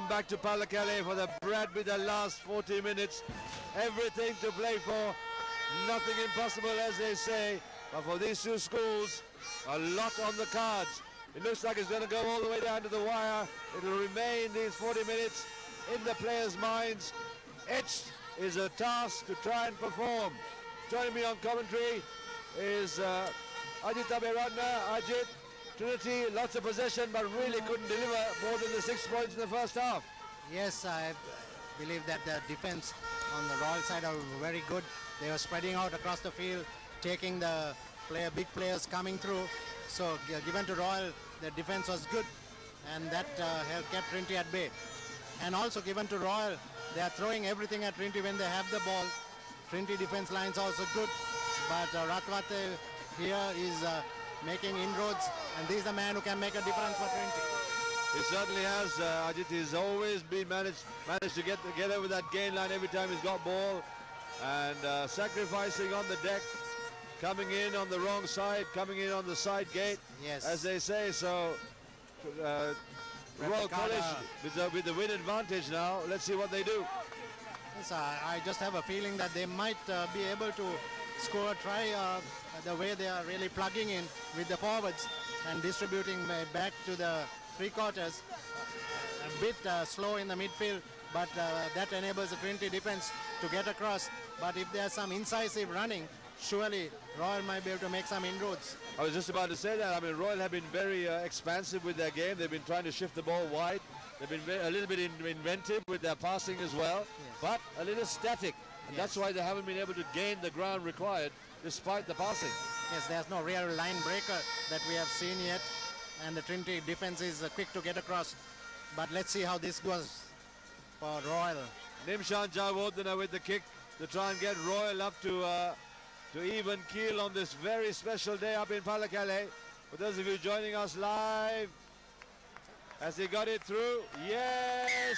back to Pallakele for the Bradby the last 40 minutes. Everything to play for, nothing impossible as they say. But for these two schools, a lot on the cards. It looks like it's going to go all the way down to the wire. It will remain these 40 minutes in the players' minds. Etched is a task to try and perform. Joining me on commentary is Ajit Aberadna. Ajit, Trinity, lots of possession, but really couldn't deliver more than the 6 points in the first half. Yes, I believe that the defense on the Royal side are very good. They were spreading out across the field, taking the big players coming through. So given to Royal, the defense was good, and that kept Trinity at bay. And also given to Royal, they are throwing everything at Trinity when they have the ball. Trinity defense line's also good, but Ratwate here is making inroads, and this is the man who can make a difference for Trinity. He certainly has, Ajit. He's always been managed to get over that gain line every time he's got ball, and sacrificing on the deck, coming in on the wrong side, coming in on the side gate, yes, as they say. So Royal College with the win advantage now. Let's see what they do. Yes, I just have a feeling that they might be able to score a try the way they are really plugging in with the forwards and distributing back to the three quarters. A bit slow in the midfield, but that enables the Trinity defense to get across. But if there's some incisive running, surely Royal might be able to make some inroads. I was just about to say that. I mean, Royal have been very expansive with their game. They've been trying to shift the ball wide. They've been a little bit inventive with their passing as well, yes, but a little static. And yes, that's why they haven't been able to gain the ground required despite the passing. Yes, there's no real line breaker that we have seen yet, and the Trinity defense is quick to get across. But let's see how this goes for Royal. Nimshan Javodana with the kick to try and get Royal up to even keel on this very special day up in Pallakele. For those of you joining us live, as he got it through, yes!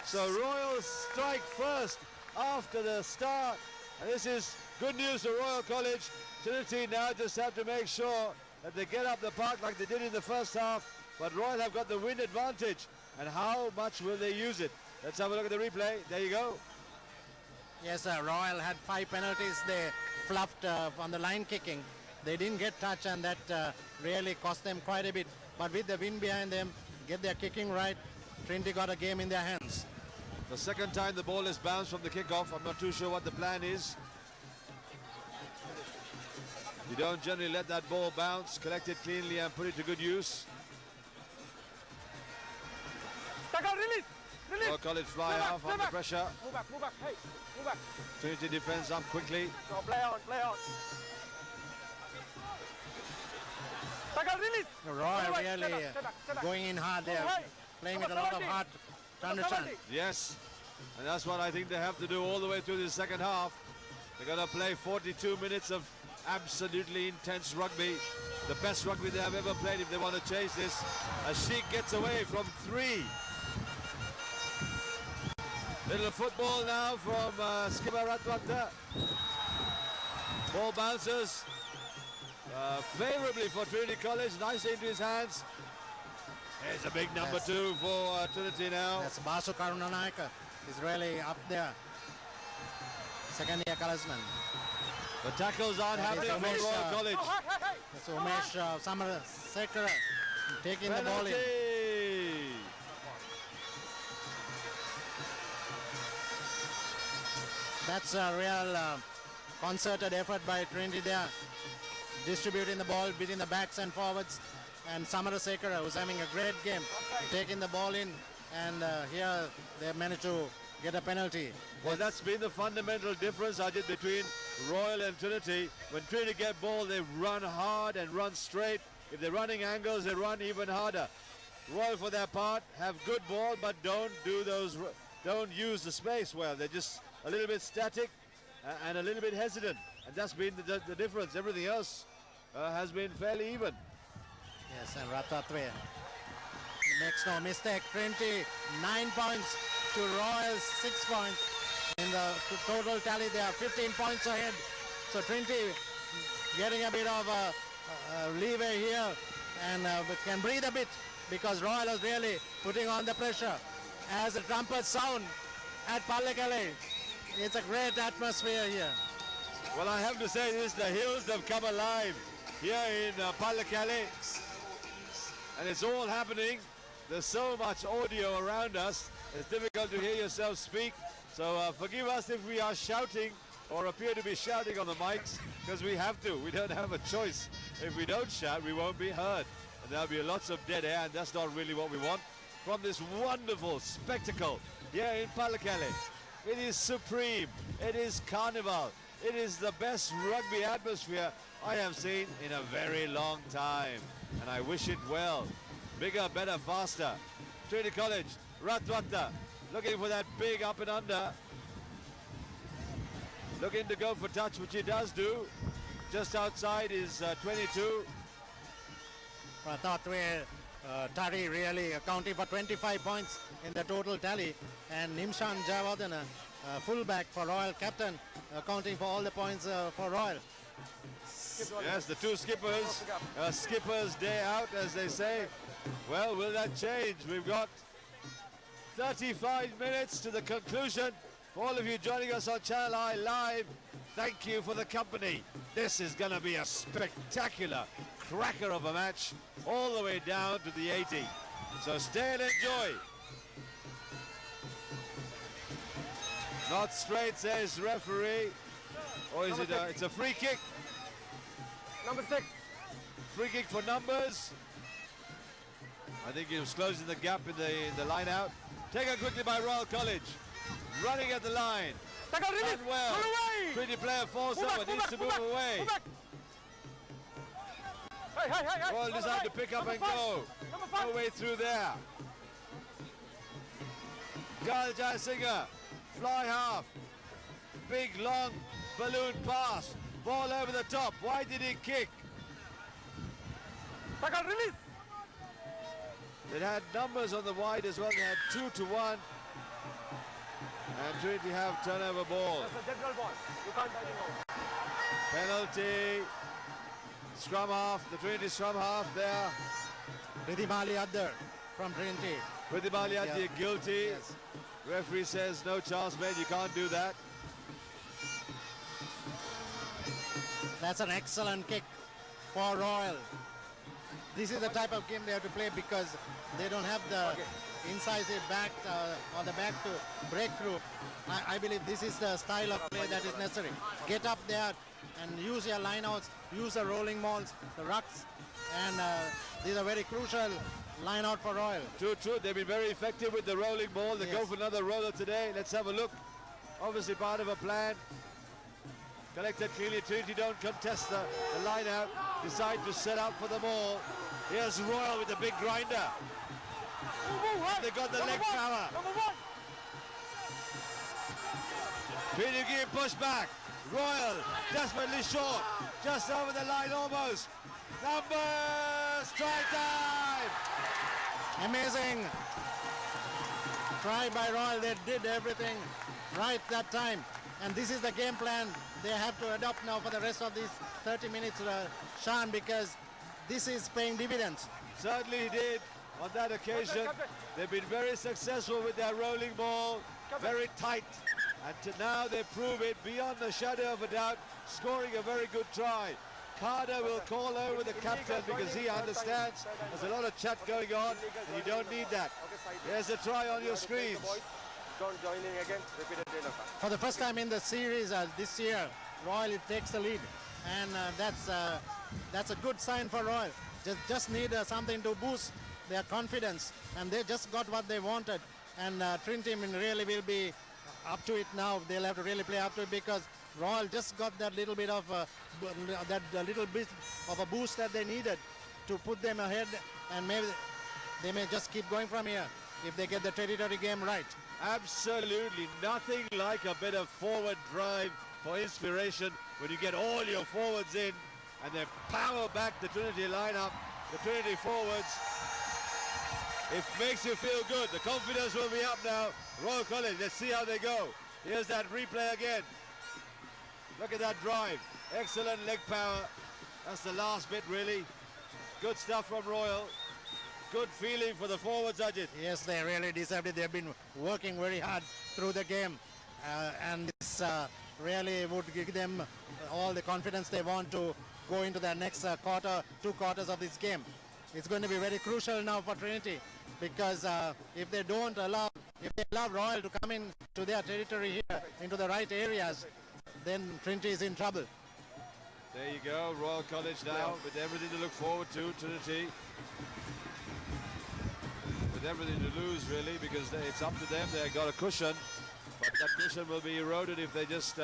So Royal strike first after the start. And this is good news for Royal College. Trinity now just have to make sure that they get up the park like they did in the first half. But Royal have got the win advantage. And how much will they use it? Let's have a look at the replay. There you go. Yes, Royal had 5 penalties. They fluffed on the line kicking. They didn't get touch, and that really cost them quite a bit. But with the wind behind them, get their kicking right, Trinity got a game in their hands. The second time the ball is bounced from the kickoff. I'm not too sure what the plan is. You don't generally let that ball bounce, collect it cleanly and put it to good use. Royal College fly off under pressure. Move back, hey, move back. Trinity defense up quickly. So play on. Royal really going in hard there, playing with a lot of heart. Yes, and that's what I think they have to do all the way through the second half. They're going to play 42 minutes of absolutely intense rugby. The best rugby they have ever played if they want to chase this. As Sheikh gets away from 3. Little football now from skipper Ratwata. Ball bounces favorably for Trinity College. Nicely into his hands. There's a big number 2 for Trinity now. That's Basu Karunanayaka. He's really up there. Second year colorsman. The tackles aren't happening for Royal College. That's Umesh Samasekara taking the ball in. That's a real concerted effort by Trinity there, distributing the ball between the backs and forwards. And Samarasekara, who's having a great game, taking the ball in, and here they managed to get a penalty. Well, that's been the fundamental difference, Ajit, between Royal and Trinity. When Trinity get ball, they run hard and run straight. If they're running angles, they run even harder. Royal, for their part, have good ball, but don't use the space well. They're just a little bit static and a little bit hesitant, and that's been the difference. Everything else has been fairly even. Yes, and Ratatwe makes no mistake. Trinity 9 points to Royal 6 points. In the total tally, they are 15 points ahead. So Trinity getting a bit of leeway here and can breathe a bit because Royal is really putting on the pressure. as the trumpets sound at Pallekele. It's a great atmosphere here. Well, I have to say this, the hills have come alive here in Pallekele. And it's all happening. There's so much audio around us. It's difficult to hear yourself speak. So forgive us if we are shouting or appear to be shouting on the mics, because we have to. We don't have a choice. If we don't shout, we won't be heard. And there'll be lots of dead air, and that's not really what we want from this wonderful spectacle here in Pallekele. It is supreme. It is carnival. It is the best rugby atmosphere I have seen in a very long time. And I wish it well. Bigger, better, faster. Trinity College, Ratwata, looking for that big up and under. Looking to go for touch, which he does do. Just outside is 22. I thought Tari really accounting for 25 points in the total tally, and Nimshan Jayawardena, fullback for Royal captain, accounting for all the points for Royal. Yes, the two skippers, skipper's day out, as they say. Well, will that change? We've got 35 minutes to the conclusion. For all of you joining us on Channel I Live, thank you for the company. This is going to be a spectacular cracker of a match all the way down to the 80. So stay and enjoy. Not straight, says referee. Or is it it's a free kick? Number 6. Free kick for Numbers. I think he was closing the gap in the line out. Taken quickly by Royal College. Running at the line. Done well. Pretty player falls over, needs to move away. Royal decide to pick up and go. No way through there. Jai Singer, fly half. Big long balloon pass. Ball over the top. Why did he kick? Release. It had Numbers on the wide as well. They had 2-1. And Trinity have turnover ball. That's a general ball. You can't take it out. Penalty. Scrum half. The Trinity scrum half there. Ridhimali Adder from Trinity. Pritibali Yeah. guilty. Yes. Referee says no chance made. You can't do that. That's an excellent kick for Royal. This is the type of game they have to play because they don't have the incisive back or the back to break through. I believe this is the style of play that is necessary. Get up there and use your lineouts, use the rolling balls, the rucks, and these are very crucial line out for Royal. True. They've been very effective with the rolling ball. They go Yes. for another roller today. Let's have a look. Obviously part of a plan. Collected clearly. Trinity don't contest the line out. Decide to set up for the ball. Here's Royal with the big grinder. They got the leg power. Number 1. Trinity give push back. Royal desperately short. Just over the line almost. Numbers! Try time! Amazing try by Royal. They did everything right that time. And this is the game plan they have to adopt now for the rest of these 30 minutes, Sean, because this is paying dividends. Certainly he did on that occasion. They've been very successful with their rolling ball, very tight. And now they prove it beyond the shadow of a doubt, scoring a very good try. Carter will call over the captain because he understands there's a lot of chat going on and you don't need that. There's a try on your screens. Don't join in again. Repeated drill. For the first time in the series this year, Royal takes the lead, and that's a good sign for Royal. Just need something to boost their confidence, and they just got what they wanted. And Trinity really will be up to it now. They'll have to really play up to it because Royal just got that little bit of a boost that they needed to put them ahead, and maybe they may just keep going from here if they get the territory game right. Absolutely nothing like a bit of forward drive for inspiration when you get all your forwards in and then power back the Trinity lineup, the Trinity forwards. It makes you feel good. The confidence will be up now. Royal College, let's see how they go. Here's that replay again. Look at that drive. Excellent leg power. That's the last bit really. Good stuff from Royal. good feeling for the forwards, Ajit. Yes, they really deserved it. They've been working very hard through the game, and this really would give them all the confidence they want to go into the next two quarters of this game. It's going to be very crucial now for Trinity, because if they allow Royal to come in to their territory here into the right areas, then Trinity is in trouble. There you go, Royal College now with everything to look forward to, Trinity. With everything to lose, really, because it's up to them. They've got a cushion, but that cushion will be eroded if they just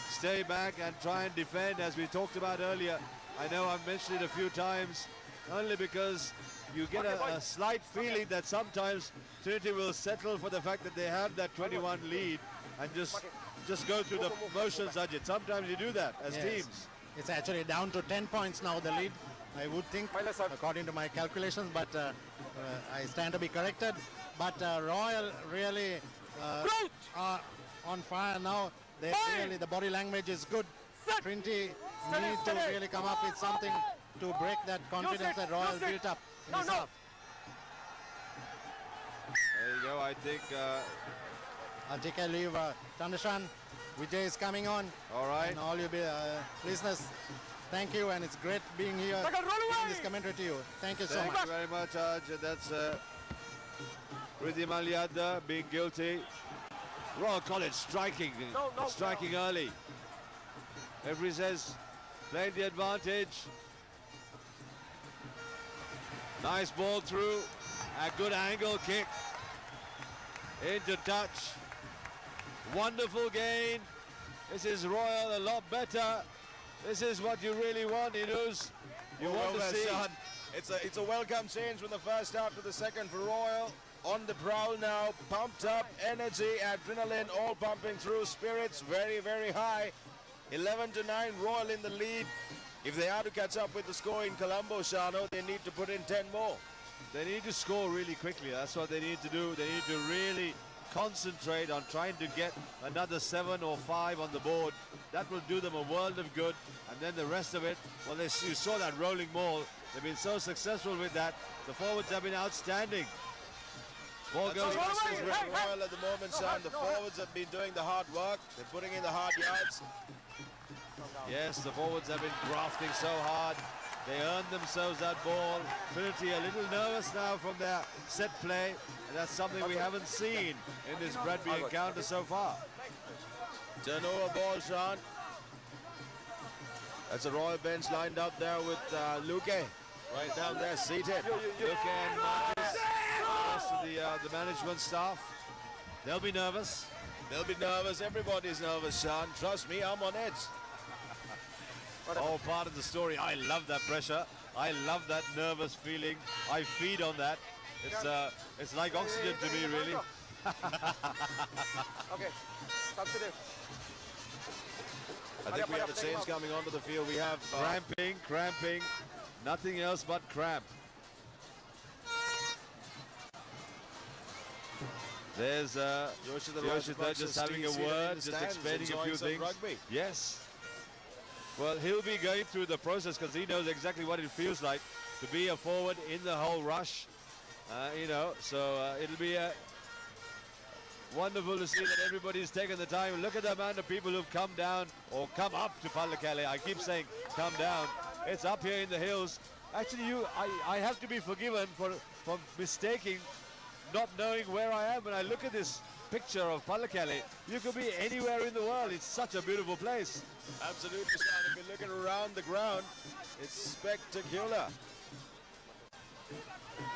stay back and try and defend, as we talked about earlier. I know I've mentioned it a few times, only because you get a slight feeling that sometimes Trinity will settle for the fact that they have that 21 lead and just go through the motions, Ajit. Sometimes you do that as teams. It's actually down to 10 points now, the lead, I would think, according to my calculations, but I stand to be corrected. But Royal really are on fire now. They really, the body language is good. Trinity need to really come up with something to break that confidence that Royal built up in this half. There you go, I think... I'll take a leave, Chandashan. Vijay is coming on. All right. And all you listeners, thank you, and it's great being here, giving this commentary to you. Thank you so much. Thank you very much, Aj. That's Riddhi Malyada being guilty. Royal College striking early. Referee says, playing the advantage. Nice ball through. A good angle kick. Into touch. Wonderful gain. This is Royal a lot better. This is what you really want, Inus. You want to see. Son. It's a welcome change from the first half to the second for Royal. On the prowl now, pumped up, energy, adrenaline, all pumping through, spirits very, very high. 11-9, Royal in the lead. If they are to catch up with the score in Colombo, Shano, they need to put in 10 more. They need to score really quickly. That's what they need to do. They need to really concentrate on trying to get another 7 or 5 on the board. That will do them a world of good. And then the rest of it, well, you saw that rolling maul. They've been so successful with that. The forwards have been outstanding. Ball goes with Royal at the moment, son. The forwards have been doing the hard work. They're putting in the hard yards. Yes, the forwards have been grafting so hard. They earned themselves that ball. Trinity a little nervous now from their set play, and that's something we haven't seen in this Bradby encounter so far. Turnover ball, Sean. That's a Royal bench lined up there with Luke, right down there, seated. Luke and Marcus, the rest of the management staff. They'll be nervous. They'll be nervous. Everybody's nervous, Sean. Trust me, I'm on edge. All part of the story. I love that pressure. I love that nervous feeling. I feed on that. It's like oxygen to me, really. Okay, substitute. I think we have a change coming onto the field. We have Cramping, nothing else but cramp. There's Yoshida just having a word, just explaining a few things. Rugby. Yes. Well, he'll be going through the process because he knows exactly what it feels like to be a forward in the whole rush. So it'll be wonderful to see that everybody's taken the time. Look at the amount of people who've come down or come up to Pallakele. I keep saying come down. It's up here in the hills. Actually, I have to be forgiven for mistaking, not knowing where I am. When I look at this picture of Pallakele, you could be anywhere in the world. It's such a beautiful place. Absolutely, Sean. If you're looking around the ground, it's spectacular.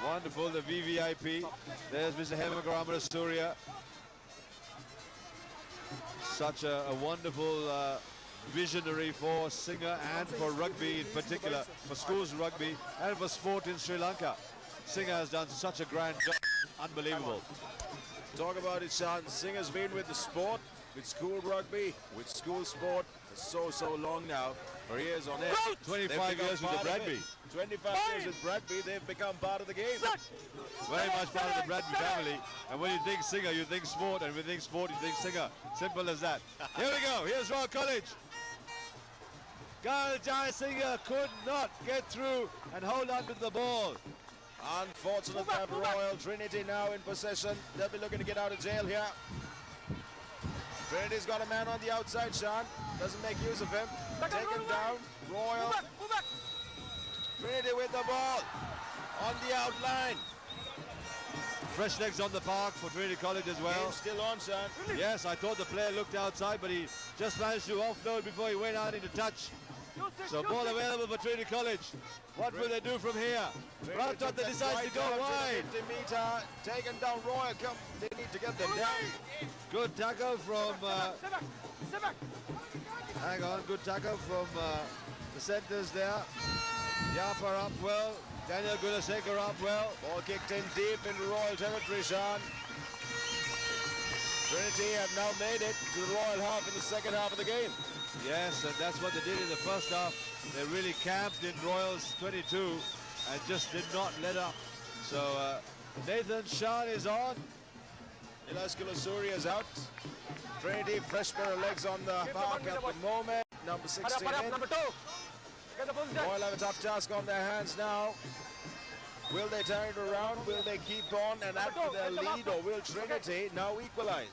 Wonderful, the VVIP. There's Mr. Hemagrama Surya. Such a wonderful visionary for Singer and for rugby in particular, for schools rugby and for sport in Sri Lanka. Singer has done such a grand job. Unbelievable. Talk about it, Sean. Singer's been with the sport, with school rugby, with school sport for so long now. For years on end. 25 years with the Bradby. 25 years with Bradby, they've become part of the game. Very much part of the Bradby family. And when you think Singer, you think sport. And when you think sport, you think Singer. Simple as that. Here we go. Here's Royal College. Jai Singer could not get through and hold on to the ball. Unfortunate that Royal Trinity now in possession. They'll be looking to get out of jail here. Trinity's got a man on the outside, Sean. Doesn't make use of him. Taken down. Royal. Trinity with the ball. On the outline. Fresh legs on the park for Trinity College as well. Game's still on, Sean. Yes, I thought the player looked outside, but he just managed to offload before he went out into touch. So ball available for Trinity College. What will they do from here? Rathat decides to go wide. 50 meter, taken down Royal. Come, they need to get them down. Good tackle from. Hang on, good tackle from the centres there. Yapar up well. Daniel Gunasekar up well. Ball kicked in deep into Royal territory, Sean. Trinity have now made it to the Royal half in the second half of the game. Yes, and that's what they did in the first half. They really camped in Royals 22 and just did not let up. So Nathan Shan is on. Ilas Kulasuri is out. Trinity, fresh pair of legs on the park at the moment. Number 16 in. Number 2. Get the position. Royal have a tough task on their hands now. Will they turn it around? Will they keep on and add to their lead, or will Trinity now equalize?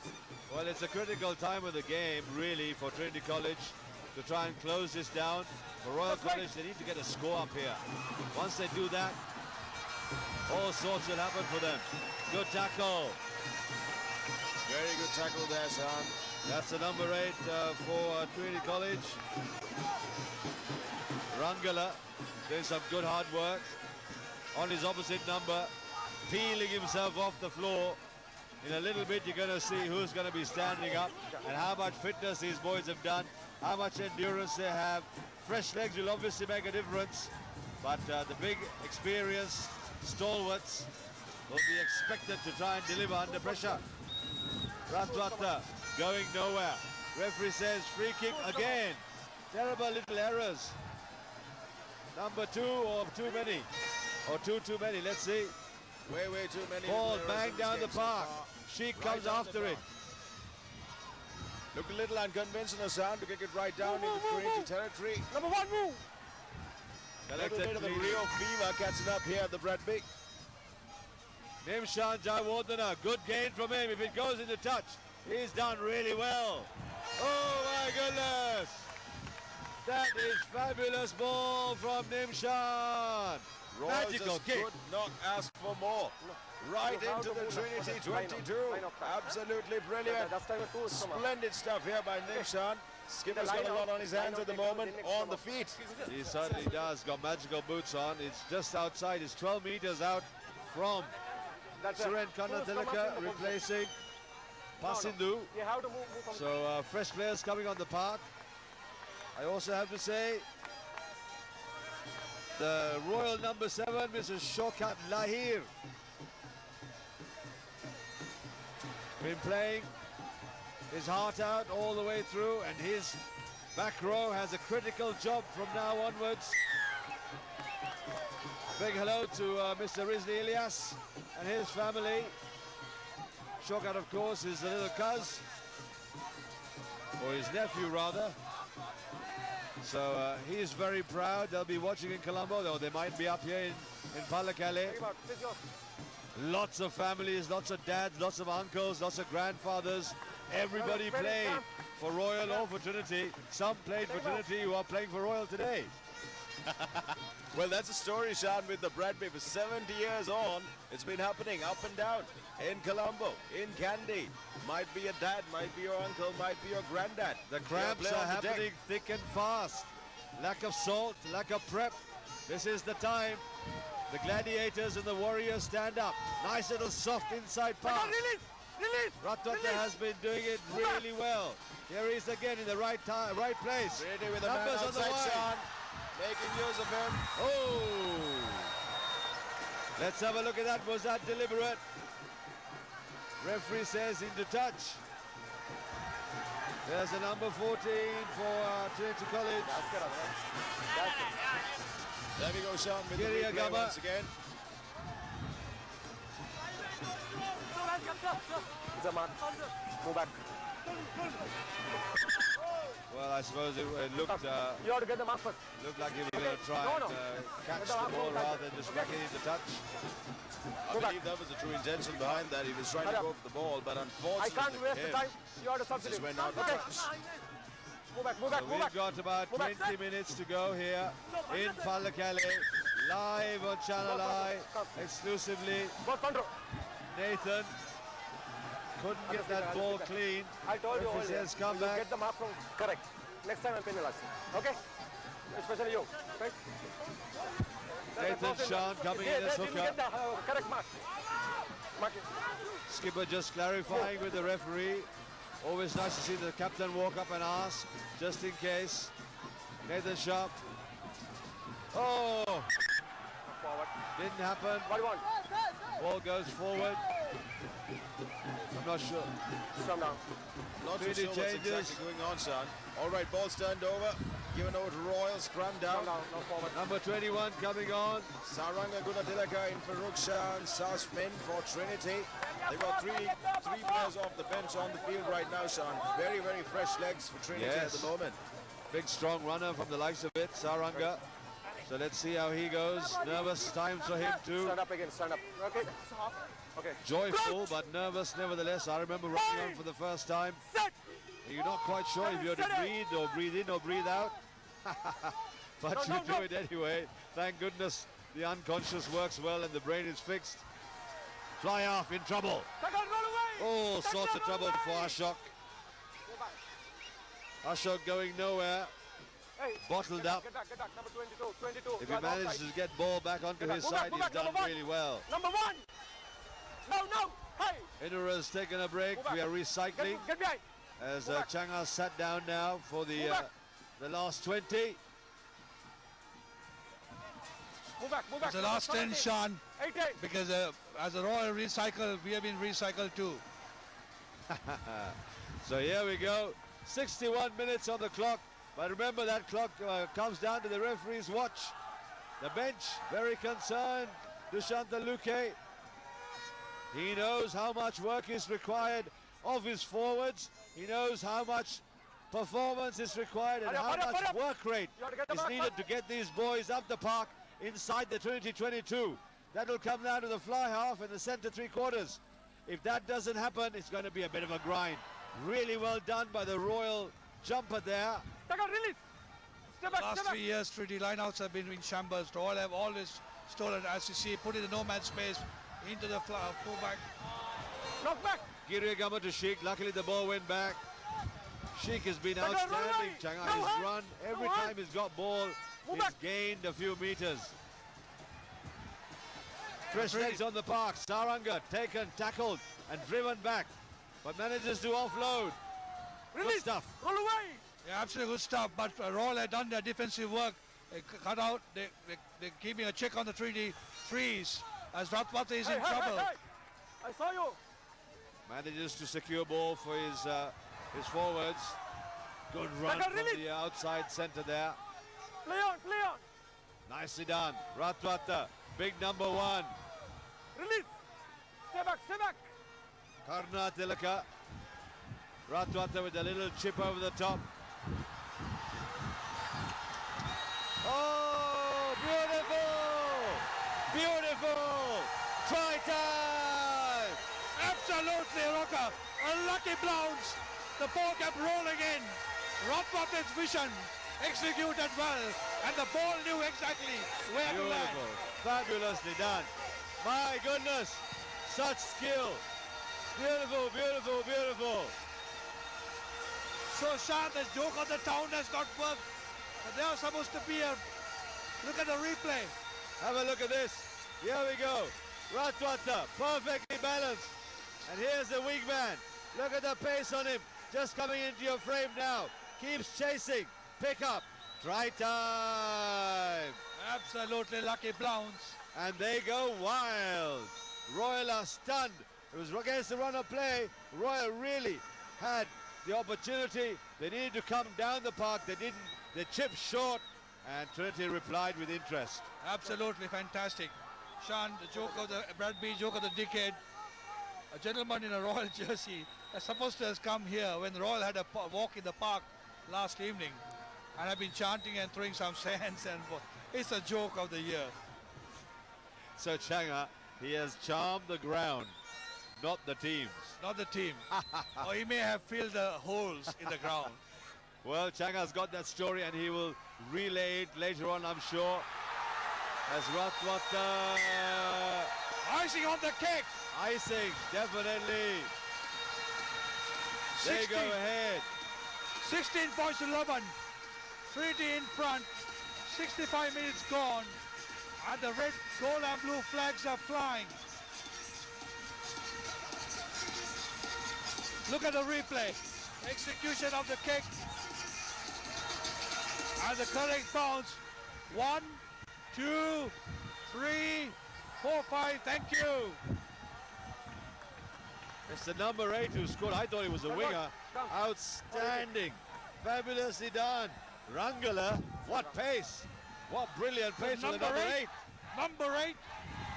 Well, it's a critical time of the game, really, for Trinity College to try and close this down. For Royal College, they need to get a score up here. Once they do that, all sorts will happen for them. Good tackle. Very good tackle there, Sean. That's the number 8 for Trinity College. Rangala doing some good hard work. On his opposite number, peeling himself off the floor. In a little bit, you're going to see who's going to be standing up and how much fitness these boys have done, how much endurance they have. Fresh legs will obviously make a difference, but the big experienced stalwarts will be expected to try and deliver under pressure. Ratwata going nowhere. Referee says free kick again. Terrible little errors. Number 2 or too many. Or two too many, let's see. Way too many. Ball bang down the park. Sheik comes after it. Looked a little unconventional, Sean, to kick it right down into Trinity territory. Number 1, move. A little bit of the Rio fever catching up here at the Bradby. Nimshan Jayawardena, good gain from him. If it goes into touch, he's done really well. Oh my goodness. That is fabulous ball from Nimshan. Magical kick. Could not ask for more. Right into the Trinity 22. Absolutely brilliant. Splendid stuff here by Nimshan. Skipper's got a lot on his hands at the moment, on the feet. He certainly does. Got magical boots on. It's just outside. It's 12 meters out from Suren Kannatilaka replacing Pasindu. So fresh players coming on the park. I also have to say the Royal number 7, Mr. Shokat Lahir, been playing his heart out all the way through, and his back row has a critical job from now onwards. Big hello to Mr. Rizli Ilyas and his family. Shokat, of course, is the little cuz, or his nephew rather. So he's very proud. They'll be watching in Colombo, though they might be up here in Pallekele. Lots of families, lots of dads, lots of uncles, lots of grandfathers. Everybody played for Royal or for Trinity. Some played for Trinity who are playing for Royal today. Well, that's a story, Sean, with the Bradby. For 70 years on, it's been happening up and down. In Colombo, in Kandy. Might be your dad, might be your uncle, might be your granddad. The cramps are happening thick and fast. Lack of salt, lack of prep. This is the time. The gladiators and the warriors stand up. Nice little soft inside pass. Ratwata has been doing it really well. Here he is again in the right place. Ready with a man outside, Sean. Making use of him. Oh! Let's have a look at that. Was that deliberate? Referee says into touch. There's a number 14 for Trinity College. There we go, Sean, with the replay once again. Zaman. Move back. Well, I suppose it looked You have to get the mark first. looked like he was going to try No, and no. catch Get the the mark ball from rather than just whack it into touch. I believe that was the true intention behind that. He was trying to Hurry go for the ball, but I unfortunately can't waste the him time. You have to substitute. just went out of Okay. touch. Move back, move back, So move back. we've got about Move back. 20 minutes to go here in Pallakale, live on Channel I, exclusively. Ball control. Nathan couldn't get that ball clean. I told you Referee earlier. says come you back. Get the mark from correct. Next time I'm penalizing. Okay? Especially you. Right? Nathan Sean coming in as didn't hooker. get the correct mark. Mark it. Skipper just clarifying with the referee. Always nice to see the captain walk up and ask, just in case. Nathan Sharp. Oh, Forward. didn't happen. What do you want? Ball goes forward. I'm not sure. Come down. Not too Really sure what's changes. exactly going on, son. All right, ball's turned over. Given over to Royal, scrum Come down. down. No forward. Number 21 coming on. Saranga Gunatilaka in for Rukshan, Sasmin for Trinity. They've got three players off the bench on the field right now, Sean. Very, very fresh legs for Trinity at Yes. the moment. Big strong runner from the likes of it, Saranga. So let's see how he goes. Nervous times for him too. Stand up again. Stand up. Okay. Okay. Joyful but nervous nevertheless. I remember running on for the first time. Set. You're not quite sure if you have to breathe or breathe in or breathe out. But you do it anyway. Thank goodness the unconscious works well and the brain is fixed. Fly off in trouble. Take on, roll away. All sorts of trouble for Ashok. Go back. Ashok going nowhere. Hey. Bottled up. Get back. Get back. Number 22. 22. If You he are manages outside. to get ball back onto his Go back, side, go he's back, done number one. really well. Number 1. No. Hey. Inura's taken a break. Go back. We are recycling Get behind. as Go back. Chang'a sat down now for Go the back. last 20. Move back. Move back. It's the last 10, Sean, 18. because as a Royal recycle, we have been recycled too. So here we go. 61 minutes on the clock. But remember that clock comes down to the referee's watch. The bench very concerned. Dushanta Luque. He knows how much work is required of his forwards. He knows how much performance is required and how much work rate You have to get the is mark needed first. to get these boys up the park inside the 2022. That'll come down to the fly half and the centre three quarters. If that doesn't happen, it's going to be a bit of a grind. Really well done by the Royal jumper there. Take on, release. Step back. Last Step back. 3 years, Trinity lineouts have been in shambles. Royal have always stolen, as you see, put in the no man's space into the fullback. Knock back. Giriagama to Sheikh. Luckily the ball went back. Sheikh has been Take on, outstanding. run away. Chang'a No has hands. run. Every No time hands. he's got ball, Move he's back. gained a few meters. Fresh legs on the park. Saranga taken, tackled and driven back. But manages to offload. Good Release. stuff. Roll away. Yeah, absolutely good stuff, but Royal have done their defensive work. They cut out, they're keeping a check on the Trinity freeze as Ratwata is in trouble. Hey. I saw you. Manages to secure ball for his forwards. Good run Take a from release. the outside centre there. Play on. Play on. Nicely done. Ratwata, big number 1. Release. Stay back. Stay back. Karna Tilaka. Ratwata with a little chip over the top. Oh, beautiful! Beautiful! Try time! Absolutely, Rocker. A lucky bounce. The ball kept rolling in. Ratwata's vision executed well, and the ball knew exactly where to land. Beautiful. Fabulously done. My goodness. Such skill. Beautiful, beautiful, beautiful. So sad, the joke of the town has not worked. But they are supposed to be a... Look at the replay. Have a look at this. Here we go. Ratwata, perfectly balanced. And here's the weak man. Look at the pace on him. Just coming into your frame now. Keeps chasing. Pick up. Try time. Absolutely lucky bounce. And they go wild. Royal are stunned. It was against the run of play. Royal really had the opportunity. They needed to come down the park. They didn't. They chipped short. And Trinity replied with interest. Absolutely fantastic. Sean, the joke of the Bradby joke of the decade. A gentleman in a Royal jersey is supposed to have come here when Royal had a walk in the park last evening, and I've been chanting and throwing some sands, and it's a joke of the year. So Changa, he has charmed the ground, not the teams. Not the team. Or he may have filled the holes in the ground. Well, Changa's got that story and he will relay it later on, I'm sure. As Ratwata Icing on the cake. icing, definitely. 16. They go ahead. 16 points to 11. 3D in front. 65 minutes gone. And the red, gold and blue flags are flying. Look at the replay. Execution of the kick. And the correct bounce. 1, 2, 3, 4, 5. Thank you. It's the number 8 who scored. I thought he was a winger. Outstanding. Fabulously done. Rangala, what pace. What brilliant pace for the number 8. Number 8,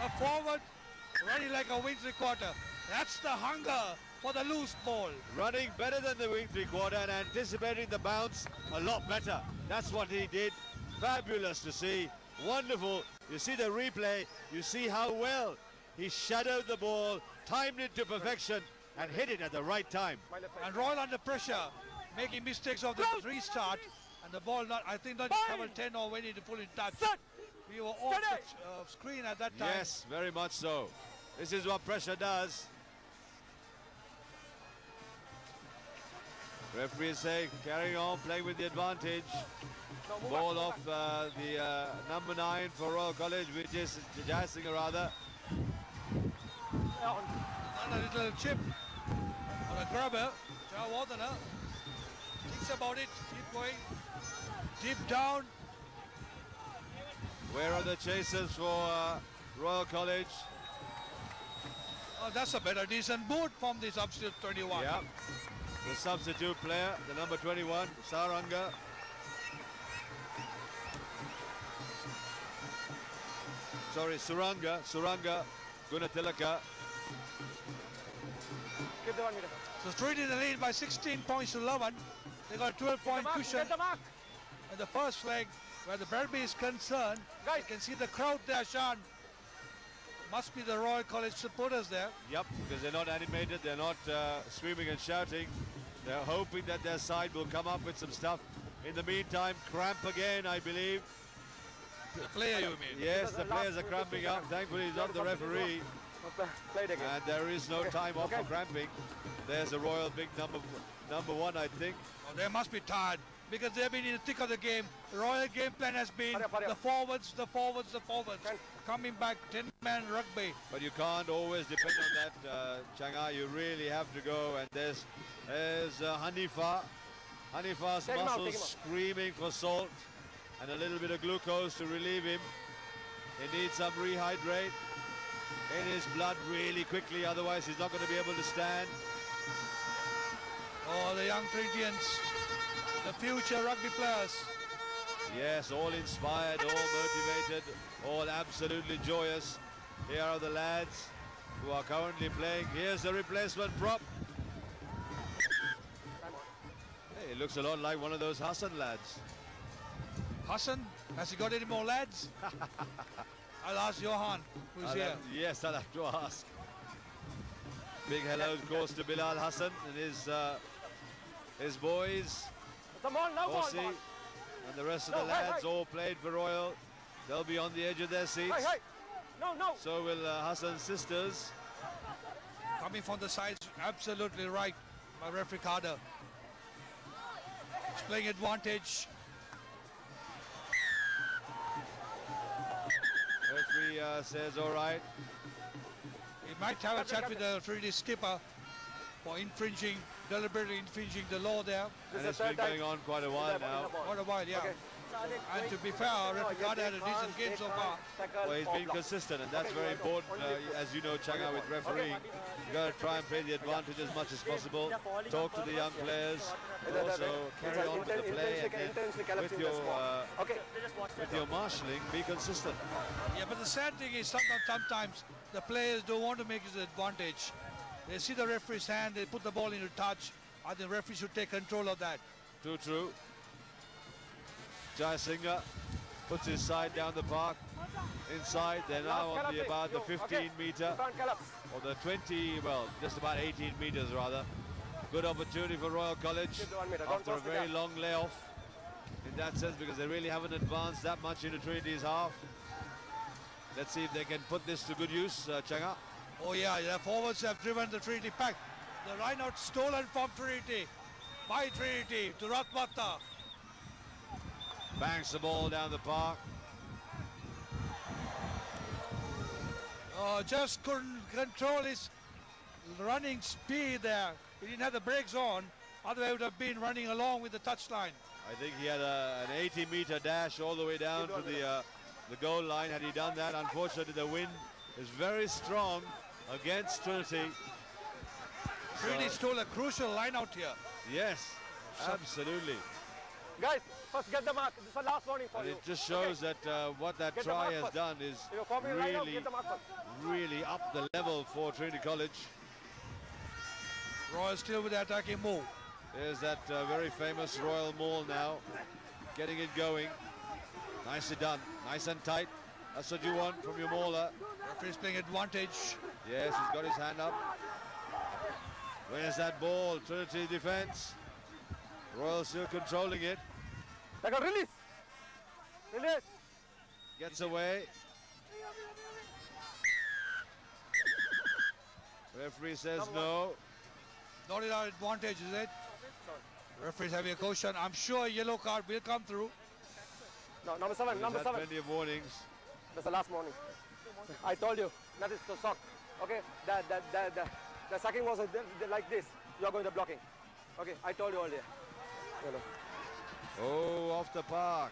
a forward, running like a wing three-quarter. That's the hunger for the loose ball. Running better than the wing three-quarter and anticipating the bounce a lot better. That's what he did. Fabulous to see. Wonderful. You see the replay. You see how well he shadowed the ball, timed it to perfection, and hit it at the right time. And Royal under pressure, making mistakes of the restart, and the ball not, I think, not covered 10 or went into full in touch. We were off the screen at that time. Yes, very much so. This is what pressure does. Referees say carrying on, playing with the advantage. Ball off the number 9 for Royal College, which is Jayasinghe rather. And a little chip on a grabber. Jawardana thinks about it. Keep going. Deep down. Where are the chasers for Royal College? Oh, that's a better decent boot from the substitute 21. Yeah. The substitute player, the number 21, Saranga. Sorry, Suranga, Gunatilaka. Keep the 1 meter. So straight in the lead by 16 points to 11. They got a 12-point cushion. Get the mark. And the first flag, where the Bradby is concerned, Guys. you can see the crowd there, Sean. Must be the Royal College supporters there. Yep, because they're not animated, they're not screaming and shouting. They're hoping that their side will come up with some stuff. In the meantime, cramp again, I believe. The player, you mean? Yes, the players are cramping up. Thankfully, he's not the referee. Play it again. And there is no time off for cramping. There's a Royal big number 1, I think. Oh, they must be tired because they've been in the thick of the game. The Royal game plan has been Hurry up. the forwards. Coming back, 10-man rugby. But you can't always depend on that, Changa. You really have to go. And there's Hanifa. Hanifa's Take him out, muscles screaming for salt and a little bit of glucose to relieve him. He needs some rehydrate in his blood really quickly, otherwise he's not going to be able to stand. Oh, the young Trinitians, the future rugby players. Yes, all inspired, all motivated, all absolutely joyous. Here are the lads who are currently playing. Here's the replacement prop. Hey, it looks a lot like one of those Hassan lads. Hassan, has he got any more lads? I'll ask Johan, who's here. Yes, I'll have to ask. Big hello, of course, to Bilal Hassan and his boys, Come on, now Ossie, ball. and the rest of the lads all played for Royal. They'll be on the edge of their seats. Hey. No. So will Hassan's sisters. Coming from the sides, absolutely right, my referee Carter. He's playing advantage. Referee says all right. He might have a chat with the 3D skipper for deliberately infringing the law there. And it's been going on quite a while now. What a while, yeah. Okay. And to be fair, referee Carter had a decent game so far. Well, he's been consistent, and that's very important. As you know, Changa, with refereeing, you got to try and play the advantage as much as possible. Talk to the young players, but also carry on with the play, and then with your marshalling, be consistent. Yeah, but the sad thing is sometimes the players don't want to make it an advantage. They see the referee's hand, they put the ball into touch. I think the referee should take control of that. Too true. Jai Singha puts his side down the park. Inside, they're now on the about the 15 meter or the 20, well, just about 18 meters rather. Good opportunity for Royal College after a very long layoff in that sense, because they really haven't advanced that much into Trinity's half. Let's see if they can put this to good use, Changa. Oh yeah, their forwards have driven the Trinity pack. The line out stolen from Trinity, by Trinity to Ratwata. Bangs the ball down the park. Just couldn't control his running speed there. He didn't have the brakes on, otherwise he would have been running along with the touchline. I think he had an 80-meter dash all the way down to the goal line. Had he done that, unfortunately the wind is very strong against Trinity. Trinity stole a crucial line out here. Yes, absolutely. Guys, first get the mark. This is the last warning for And you. it just shows that what that Get the try mark has first. done is If you're forming line out, really, get the mark first. really up the level for Trinity College. Royal still with the attacking move. There's that very famous Royal Maul now, getting it going. Nicely done, nice and tight. That's what you want from your mauler. Referee's playing advantage. Yes, he's got his hand up. Where's that ball? Trinity defense. Royal still controlling it. Take a release. Release. Gets away. Referee says no. Not in our advantage, is it? Referee's having a caution. I'm sure a yellow card will come through. No, number 7, He's number had 7. plenty of warnings. That's the last warning. I told you, that is the sock. Okay, the sucking was like this. You are going to blocking. Okay, I told you earlier. Yellow. Oh, off the park.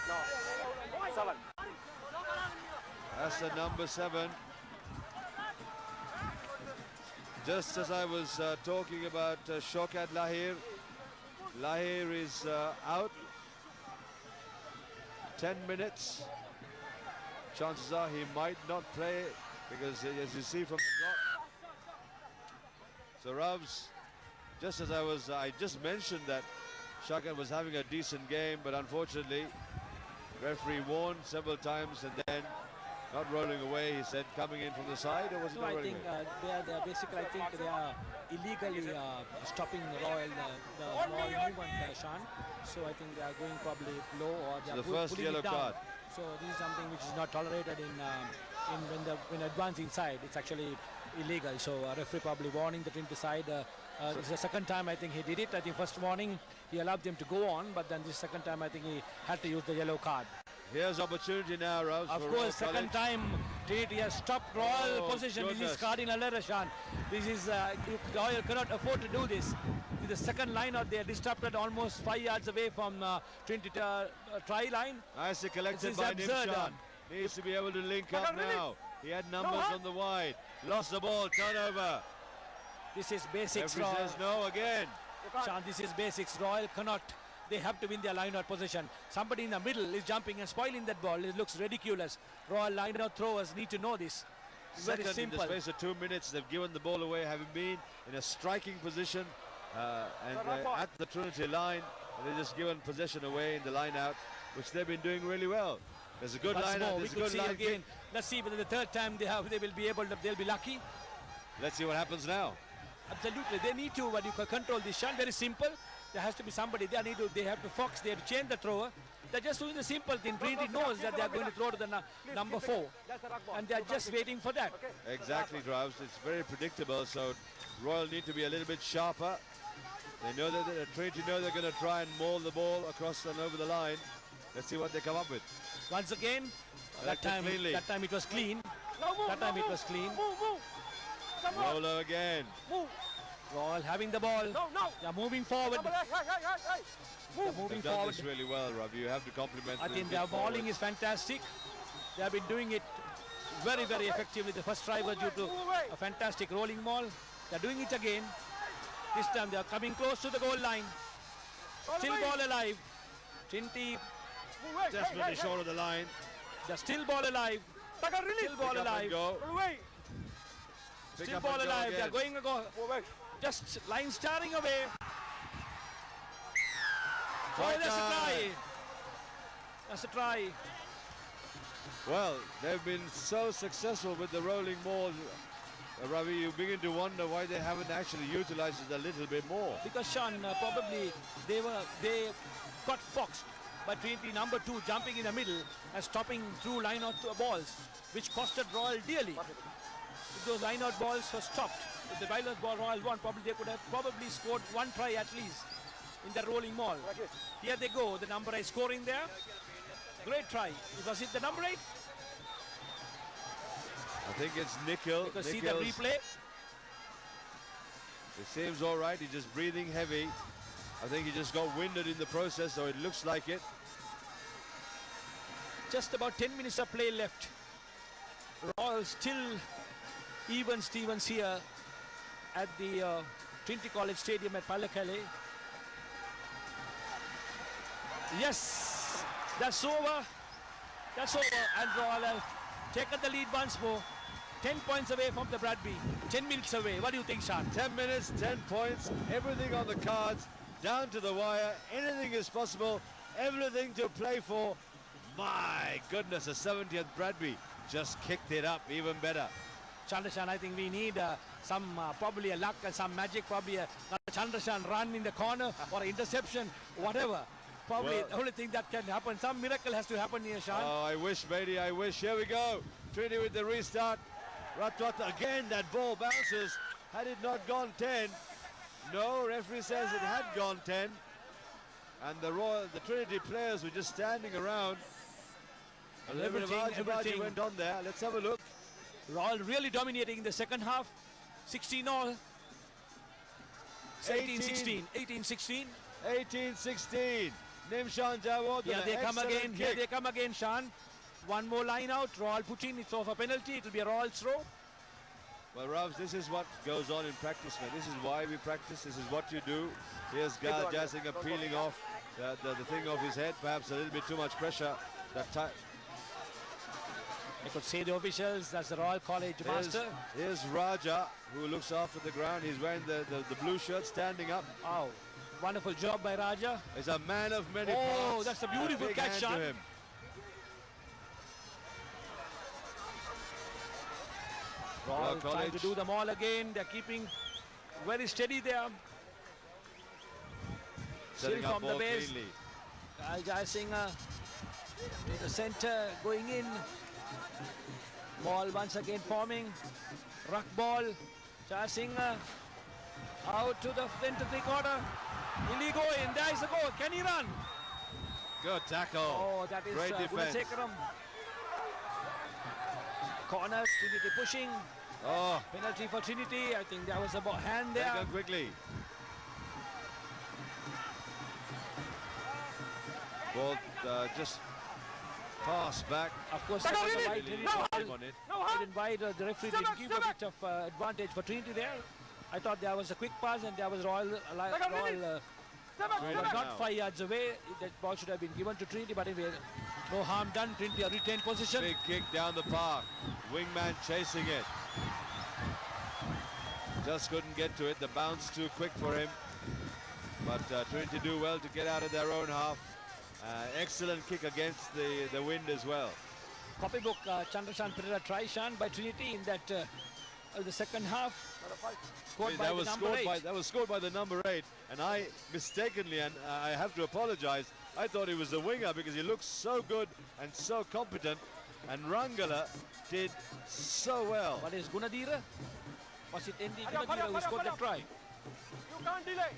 No, 7. That's the number 7. Just as I was talking about Shaukat Lahir, Lahir is out. 10 minutes. Chances are he might not play because, as you see from the clock. So Ravs, just as I just mentioned that Shaukat was having a decent game, but unfortunately, referee warned several times and then not rolling away, he said, coming in from the side, or was it No, not I rolling think away? they are basically, I think they are illegally stopping the Royal movement, Sean. So I think they are going probably low, or they So are the first pulling yellow it down. card. So this is something which is not tolerated when advancing side. It's actually illegal. So referee probably warning the Trinity side. This is the second time I think he did it. I think first warning he allowed them to go on, but then this second time I think he had to use the yellow card. Here's opportunity now, Ravs. Of for course, Royal second College. time Trinity has stopped Royal Oh, possession. This is goodness. cardinal error, Sean. This is Royal cannot afford to do this. With the second line out there, disrupted almost 5 yards away from Trinity try line. Nicely collected This is by absurd, Nimshan. Needs to be able to link up now. He had numbers on the wide. Lost the ball, turnover. This is basics, Referee Royal. says no again. Sean, this is basics. Royal cannot. They have to win their line-out possession. Somebody in the middle is jumping and spoiling that ball. It looks ridiculous. Royal line-out throwers need to know this. Very Second in simple. the space of 2 minutes, they've given the ball away, having been in a striking position at the Trinity line. And they've just given possession away in the line-out, which they've been doing really well. There's a good Once line-out. more, we There's a could good see line again. kick. Let's see whether the third time they will be able to. They'll be lucky. Let's see what happens now. Absolutely, they need to. But you can control this shot. Very simple. There has to be somebody. They have to fox. They have to change the thrower. They're just doing the simple thing. Trinity knows that they are going to throw to the number 4, and they are just waiting for that. Exactly, Travis. It's very predictable, so Royal need to be a little bit sharper. They know that Trinity know they're going to try and maul the ball across and over the line. Let's see what they come up with. Once again, that Collected time cleanly. it was clean. That time it was clean. Rolo again. Royal having the ball. They are moving forward. They are moving They've done forward. this really well, Ravi. You have to compliment I them. think their bowling is fantastic. They have been doing it very, very effectively. The first try was due to a fantastic rolling ball. They are doing it again. This time they are coming close to the goal line. Still ball alive. Trinity, desperately short of the line. they're still ball alive. Still ball Pick up and alive. go. Pick Still up ball and go alive. They're again. going to go. Just line starting away. Quite that's a nice. try. That's a try. Well, they've been so successful with the rolling maul, Ravi, you begin to wonder why they haven't actually utilized it a little bit more. Because Sean, probably they got foxed by Trinity number 2 jumping in the middle and stopping through line-out balls, which costed Royal dearly. If those line-out balls were stopped, if the line-out ball Royal won, probably they could have probably scored one try at least in the rolling maul. Here they go, the number 8 scoring there. Great try. Was it the number 8? I think it's Nickel. You can see the replay. It seems all right. He's just breathing heavy. I think he just got winded in the process, so it looks like it. Just about 10 minutes of play left. Royal still even Stevens here at the Trinity College Stadium at Pallekele. Yes, that's over. That's over. And Royal have taken the lead once more. 10 points away from the Bradby. 10 minutes away. What do you think, Sean? 10 minutes, 10 points, everything on the cards, down to the wire. Anything is possible, everything to play for. My goodness, the 70th Bradby just kicked it up even better. Chandrashan, I think we need some probably a luck and some magic, probably a Chandrashan run in the corner or an interception, whatever. Probably Well, the only thing that can happen. Some miracle has to happen here, Sean. Oh, I wish, matey, I wish. Here we go. Trinity with the restart. Ratwata again, that ball bounces. Had it not gone 10, no, referee says it had gone 10. And the Trinity players were just standing around. A little bit of argy-bargy went on there. Let's have a look. Royal really dominating in the second half. 16 all. 18-16. 18-16. 18-16. Nimshan Jawad. Here they come again. Here they come again, Sean. One more line out. Royal put in. It's off a penalty. It will be a Royal throw. Well, Ravs, this is what goes on in practice, man. This is why we practice. This is what you do. Here's Gal Jasinger peeling off the thing off his head. Perhaps a little bit too much pressure. That time. I could say the officials. That's the Royal College master. Here's Raja, who looks after the ground. He's wearing the blue shirt, standing up. Oh, wonderful job by Raja. He's a man of many parts. Oh, that's a beautiful big catch, hand Sean. to him. Royal trying College. to do them all again. They're keeping very steady there. Setting Still up from the ball base. cleanly. Jai Singh to the center, going in. Ball once again forming. Ruck ball. Jai Singh out to the into the quarter. Will he go in? There is a goal. Can he run? Good tackle. Oh, that is Great defense. Gunasekaram. Corner, Trinity pushing. Oh, Penalty for Trinity. I think there was a hand there. taken quickly. Ball just pass back. Of course, that was a wide. Really No, on it. didn't wide. The referee didn't give a bit of advantage for Trinity there. I thought there was a quick pass and there was Royal was not 5 yards away. That ball should have been given to Trinity, but anyway, no harm done. Trinity a retained position. Big kick down the park. Wingman chasing it. Just couldn't get to it. The bounce too quick for him. But Trinity do well to get out of their own half. Excellent kick against the wind as well. Copybook Chandrashan Pereira try, Shan, by Trinity in that the second half. Scored by the number 8. That was scored by the number 8, and I mistakenly, and I have to apologize, I thought he was the winger because he looks so good and so competent, and Rangala did so well. What is Gunadira? Was it Andy Gunadira who scored that try? You can't delay.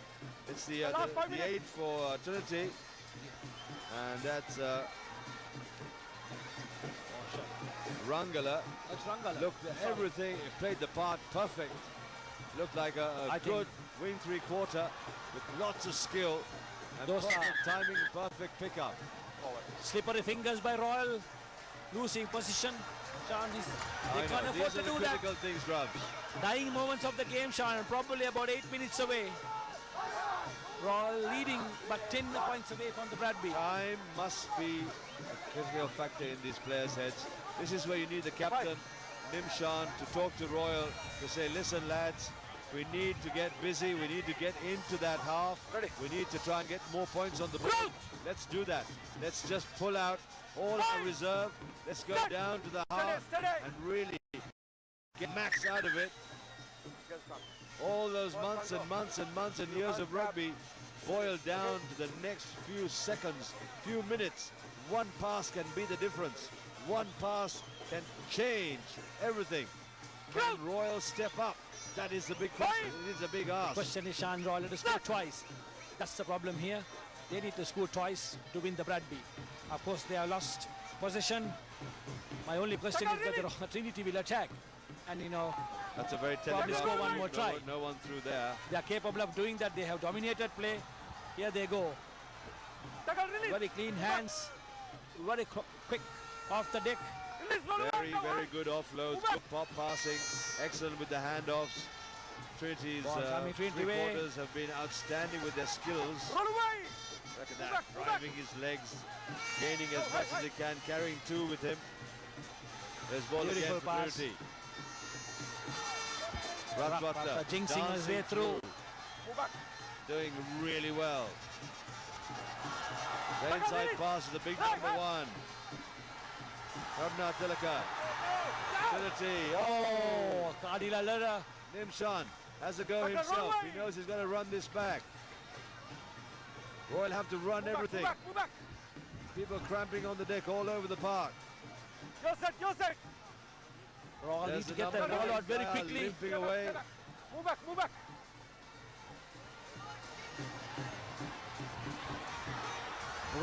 It's the 8 for Trinity, and that's Rangala. That's Rangala. Looked at everything, played the part perfect. Looked like a good wing three-quarter with lots of skill and Those perfect timing, perfect pickup. Slippery fingers by Royal, losing position. Sean, they I can't know, afford these are to the do that. critical things, Rubs. Dying moments of the game, Sean, probably about 8 minutes away. Royal leading, but 10 points away from the Bradby. Time must be a critical factor in these players' heads. This is where you need the captain, Nimshan, to talk to Royal, to say, listen, lads, We need to get busy. We need to get into that half. Ready. We need to try and get more points on the board. Let's do that. Let's just pull out all our reserve. Let's go down to the half and really get max out of it. All those months and months and months and years of rugby boil down to the next few seconds, few minutes. One pass can be the difference. One pass can change everything. Can Royal step up? That is the big question. It is a big ask. Question is, Sean, Royal to score twice. That's the problem here. They need to score twice to win the Bradby. Of course, they have lost possession. My only question is whether Trinity will attack. And, you know, That's a very probably telegraphed. score one more try. No one through there. They are capable of doing that. They have dominated play. Here they go. Very clean hands. Very quick off the deck. Very, very good offloads. Good pop passing. Excellent with the handoffs. Trinity's Ball coming Trinity way. three-quarters have been outstanding with their skills. Look at that. Driving his legs. Gaining as much as he can. Carrying two with him. There's ball again Beautiful for pass. Trinity. Ratwater jinxing his way dancing through. Doing really well. The inside pass is the big number one. Rabna Tilaka. Trinity. Oh, Kadila Lara. Nimshan has a go himself. He knows he's got to run this back. Royal have to run everything. People cramping on the deck all over the park. Royal There's need to the get that number ball out 8 very guy quickly. limping away. Move back.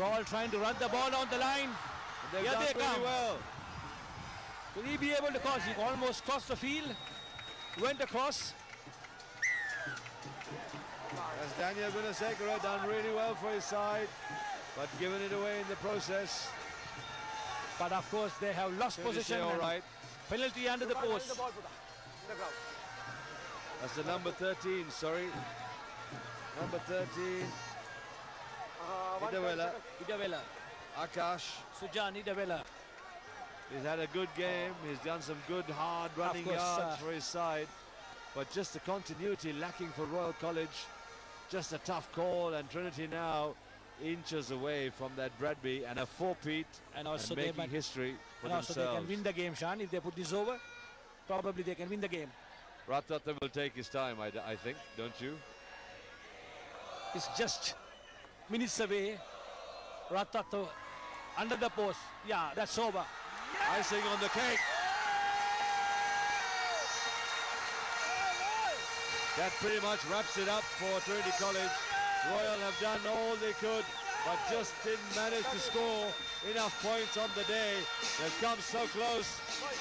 Royal trying to run the ball on the line. They've Here done they really come. well. Will he be able to cross? He almost crossed the field. Went across. As Daniel Gunasekara done really well for his side, but given it away in the process. But of course they have lost Trinity position. all and right. Penalty under the post. That's the number 13, sorry. Number 13, Idawela, Idavela. Akash. Sujan Idavela. He's had a good game. He's done some good hard running course, yards for his side. But just the continuity lacking for Royal College. Just a tough call, and Trinity now inches away from that Bradby and a four-peat And also and they making might- history for And also they themselves. can win the game, Shan. If they put this over, probably they can win the game. Ratata will take his time, I think, don't you? It's just minutes away. Ratato under the post. Yeah, that's over. Icing on the cake. That pretty much wraps it up for Trinity College. Royal have done all they could, but just didn't manage to score enough points on the day. They've come so close,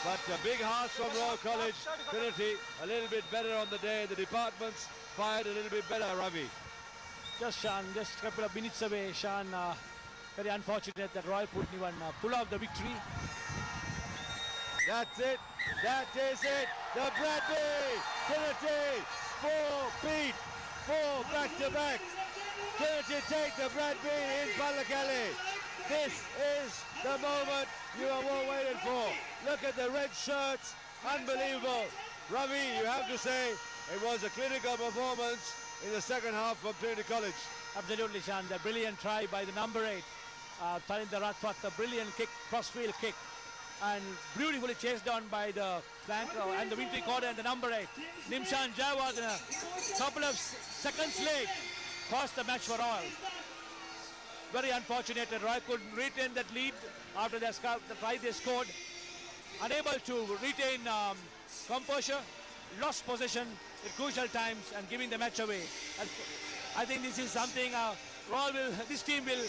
but big hearts from Royal College. Trinity a little bit better on the day. The departments fired a little bit better, Ravi. Just Shan, just a couple of minutes away. Shan, very unfortunate that Royal couldn't even pull off the victory. That's it. That is it. The Bradby. Trinity. 4-peat. 4 back-to-back. Trinity take the Bradby in Pallakali. This is the moment you have all waited for. Look at the red shirts. Unbelievable. Ravi, you have to say it was a clinical performance in the second half from Trinity College. Absolutely, Shan. The brilliant try by the number 8. Tarinder Ratwat, the brilliant kick, crossfield kick. And beautifully chased down by the flank and the wintry quarter and the number 8. Nimshan Jawad in a couple of seconds late cost the match for Royal. Very unfortunate that Royal couldn't retain that lead after the try they scored. Unable to retain composure, lost possession at crucial times and giving the match away. And I think this is something this team will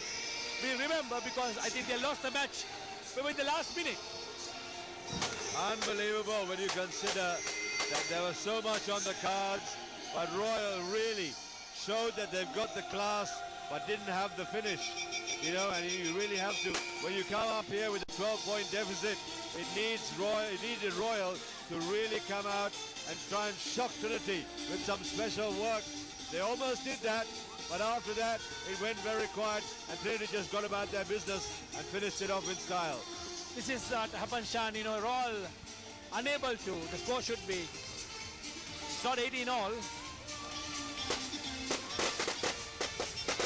remember, because I think they lost the match in the last minute. Unbelievable when you consider that there was so much on the cards, but Royal really showed that they've got the class but didn't have the finish. You know, and you really have to, when you come up here with a 12-point deficit, it needed Royal to really come out and try and shock Trinity with some special work. They almost did that, but after that it went very quiet and Trinity just got about their business and finished it off in style. This is what happened, Shan. You know, Royal unable to. The score should be It's not 18 all.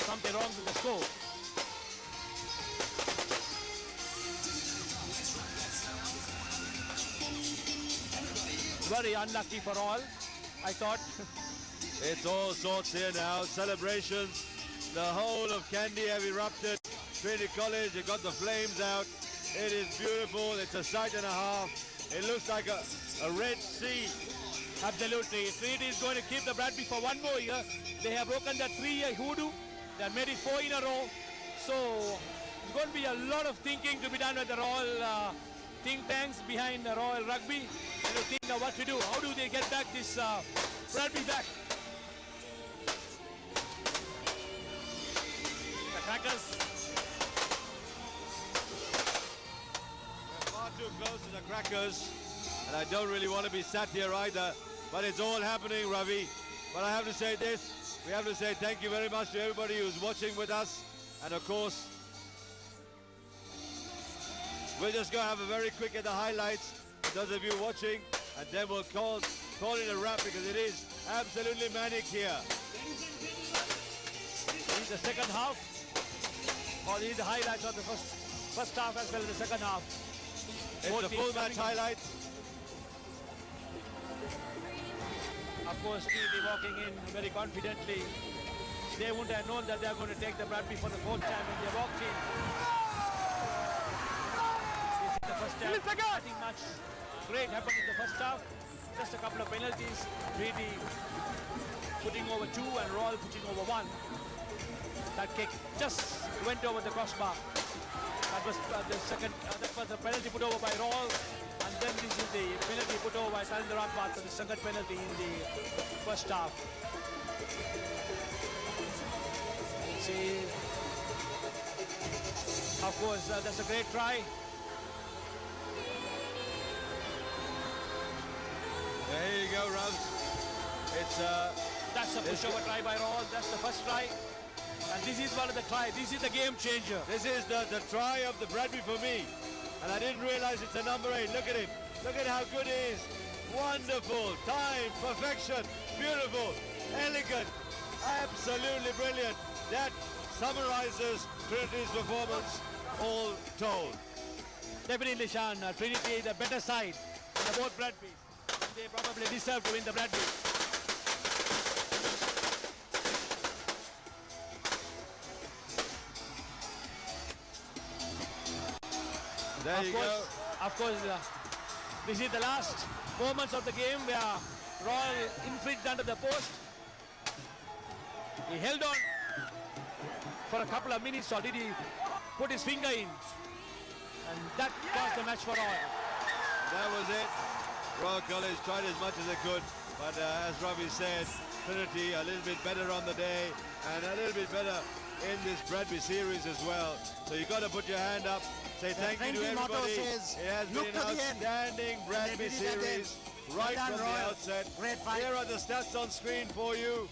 Something wrong with the score. Very unlucky for all, I thought. It's all sorts here now. Celebrations. The whole of Kandy have erupted. Trinity College, you got the flames out. It is beautiful. It's a sight and a half. It looks like a Red Sea. Absolutely. Trinity is going to keep the Bradby for one more year. They have broken that 3-year hoodoo. They have made it 4 in a row. So there's going to be a lot of thinking to be done with the Royal think tanks behind the Royal Rugby. And to think of what to do. How do they get back this Bradby back? The Crackers. We're far too close to the Crackers. And I don't really want to be sat here either. But it's all happening, Ravi. But I have to say this. We have to say thank you very much to everybody who's watching with us. And of course, we're just going to have a very quick at the highlights for those of you watching. And then we'll call it a wrap because it is absolutely manic here. This is the second half. Or these are the highlights of the first half as well as the second half. It's the full match highlights. Of course, Beadby walking in very confidently. They wouldn't have known that they're going to take the Bradby for the 4th time when they walked in. This is the first time. Nothing much great happened in the first half. Just a couple of penalties. Beadby putting over 2 and Royal putting over 1. That kick just went over the crossbar. That was the second. That was the penalty put over by Royal. And then this is the penalty put over by Salinder Akbar for the second penalty in the first half. See, of course, that's a great try. There you go, Rubs. That's a pushover try by Royal. That's the first try. And this is one of the try. This is the game changer. This is the try of the Bradby for me. And I didn't realize it's a number 8. Look at him. Look at how good he is. Wonderful. Time. Perfection. Beautiful. Elegant. Absolutely brilliant. That summarizes Trinity's performance all told. Definitely, Sean. Trinity, the better side. Both Bradby. They probably deserve to win the Bradby. There you go. Of course, this is the last moments of the game where Royal infringed under the post. He held on for a couple of minutes, or did he put his finger in? And that was the match for Royal. That was it. Royal College tried as much as they could, but as Ravi said, Trinity a little bit better on the day and a little bit better in this Bradby series as well. So you've got to put your hand up, say thank you to everybody. Says, it has been an outstanding Bradby series right from the outset. Here are the stats on screen for you.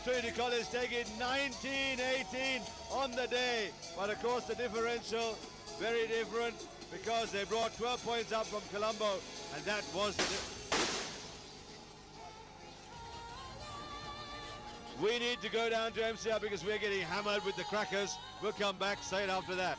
Trinity College taking 19-18 on the day, but of course the differential very different because they brought 12 points up from Colombo, and that was the We need to go down to MCR because we're getting hammered with the Crackers. We'll come back straight after that.